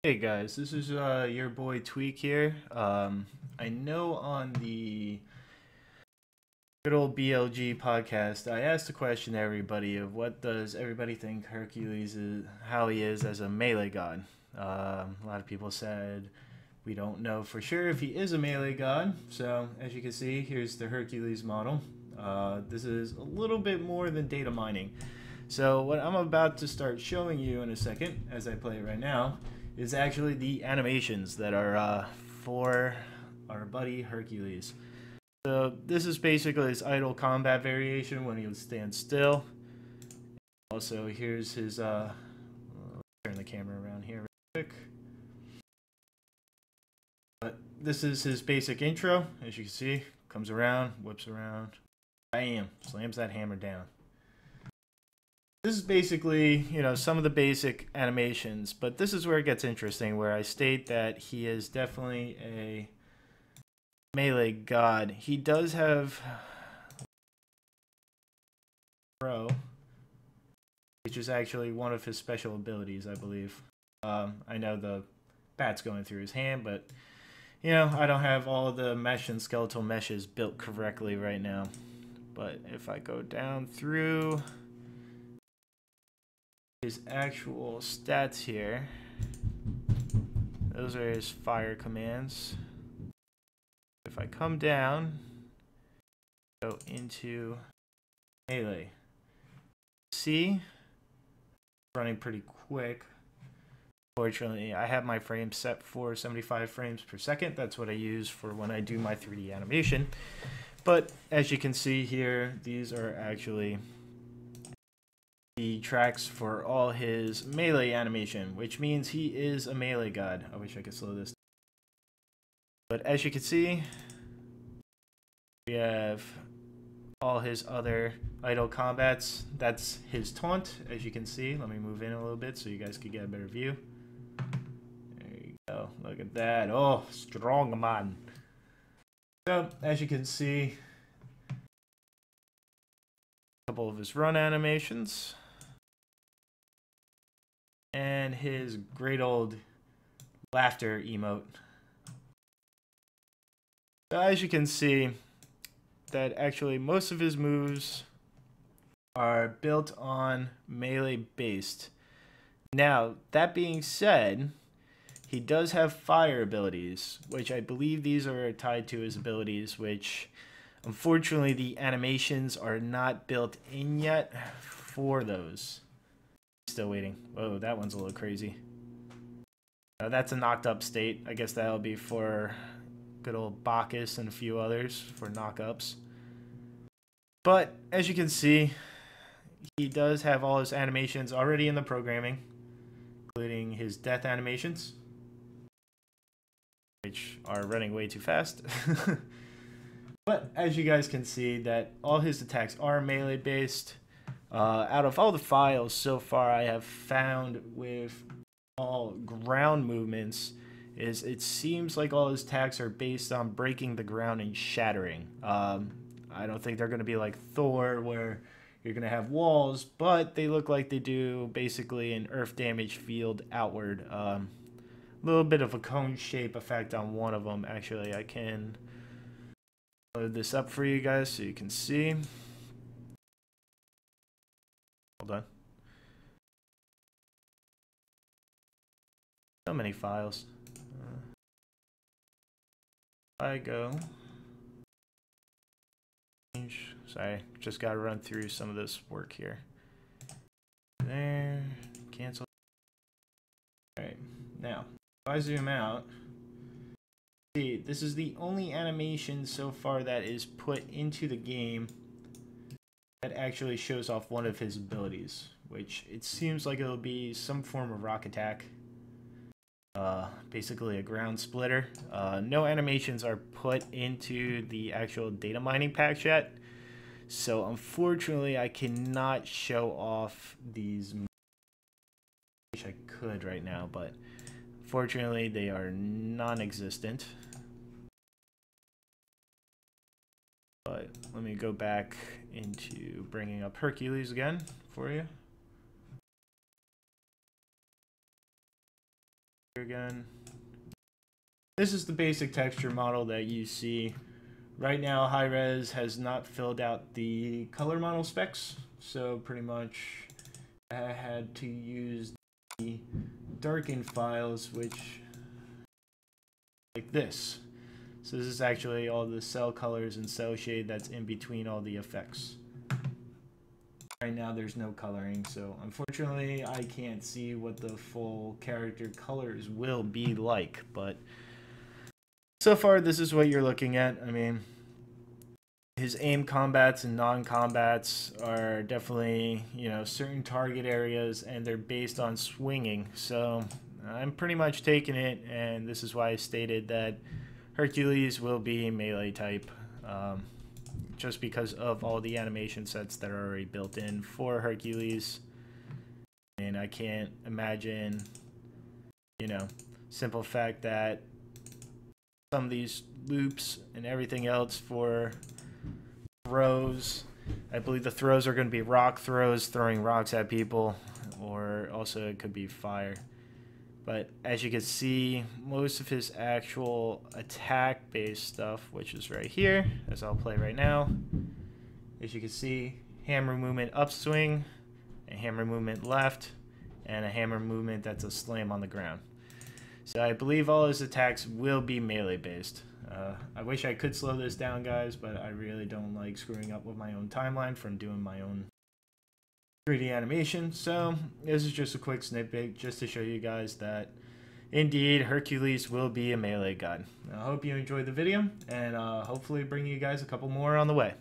Hey guys, this is your boy Tweak here. I know on the good old BLG podcast, I asked a question to everybody of what does everybody think Hercules is, how he is as a melee god. A lot of people said we don't know for sure if he is a melee god. So as you can see, here's the Hercules model. This is a little bit more than data mining. So what I'm about to start showing you in a second, as I play it right now, is actually the animations that are for our buddy Hercules. So this is basically his idle combat variation when he would stand still. Also, here's his, turn the camera around here real quick. But this is his basic intro, as you can see. Comes around, whips around, bam, slams that hammer down. This is basically, some of the basic animations, but this is where it gets interesting, where I state that he is definitely a melee god. He does have throw, which is actually one of his special abilities, I believe. I know the bat's going through his hand, but, I don't have all the mesh and skeletal meshes built correctly right now. But if I go down through his actual stats here, those are his fire commands. If I come down, go into melee, see, running pretty quick. Fortunately, I have my frames set for 75 frames per second. That's what I use for when I do my 3D animation. But as you can see here, these are actually the tracks for all his melee animation, which means he is a melee god. I wish I could slow this down. But as you can see, we have all his other idle combats. That's his taunt, as you can see. Let me move in a little bit so you guys can get a better view. There you go. Look at that. Oh, strong man. So, as you can see, a couple of his run animations. And his great old laughter emote. So as you can see, that actually most of his moves are built on melee based. Now, that being said, he does have fire abilities, which I believe these are tied to his abilities, which unfortunately the animations are not built in yet for those. Still waiting. Whoa, that one's a little crazy. That's a knocked up state. I guess that'll be for good old Bacchus and a few others for knockups. But as you can see, he does have all his animations already in the programming, including his death animations, which are running way too fast. But as you guys can see, that all his attacks are melee based. Out of all the files so far I have found with all ground movements, is it seems like all his attacks are based on breaking the ground and shattering. I don't think they're going to be like Thor, where you're going to have walls, but they look like they do basically an earth damage field outward. A little bit of a cone shape effect on one of them. Actually, I can load this up for you guys so you can see. Hold on. So many files. I go. Sorry, just got to run through some of this work here. There. Cancel. Alright, now, if I zoom out, see, this is the only animation so far that is put into the game that actually shows off one of his abilities, which it seems like it'll be some form of rock attack. Basically a ground splitter. No animations are put into the actual data mining pack yet, so unfortunately I cannot show off these. I wish I could right now, but unfortunately they are non-existent. But let me go back into bringing up Hercules again for you. again. This is the basic texture model that you see. Right now, Hi-Res has not filled out the color model specs, so pretty much I had to use the darken files, which like this. So this is actually all the cell colors and cell shade that's in between all the effects. Right now there's no coloring, so unfortunately I can't see what the full character colors will be like, but so far this is what you're looking at. I mean, his aim combats and non-combats are definitely, you know, certain target areas, and they're based on swinging. So I'm pretty much taking it, and this is why I stated that Hercules will be melee type, just because of all the animation sets that are already built in for Hercules. And I can't imagine, you know, simple fact that some of these loops and everything else for throws, I believe the throws are going to be rock throws, throwing rocks at people, or also it could be fire. But as you can see, most of his actual attack based stuff, which is right here, as I'll play right now, as you can see, hammer movement upswing, a hammer movement left, and a hammer movement that's a slam on the ground. So I believe all his attacks will be melee based. I wish I could slow this down, guys, but I really don't like screwing up with my own timeline from doing my own 3D animation. So this is just a quick snippet just to show you guys that indeed Hercules will be a melee god. I hope you enjoyed the video, and hopefully bring you guys a couple more on the way.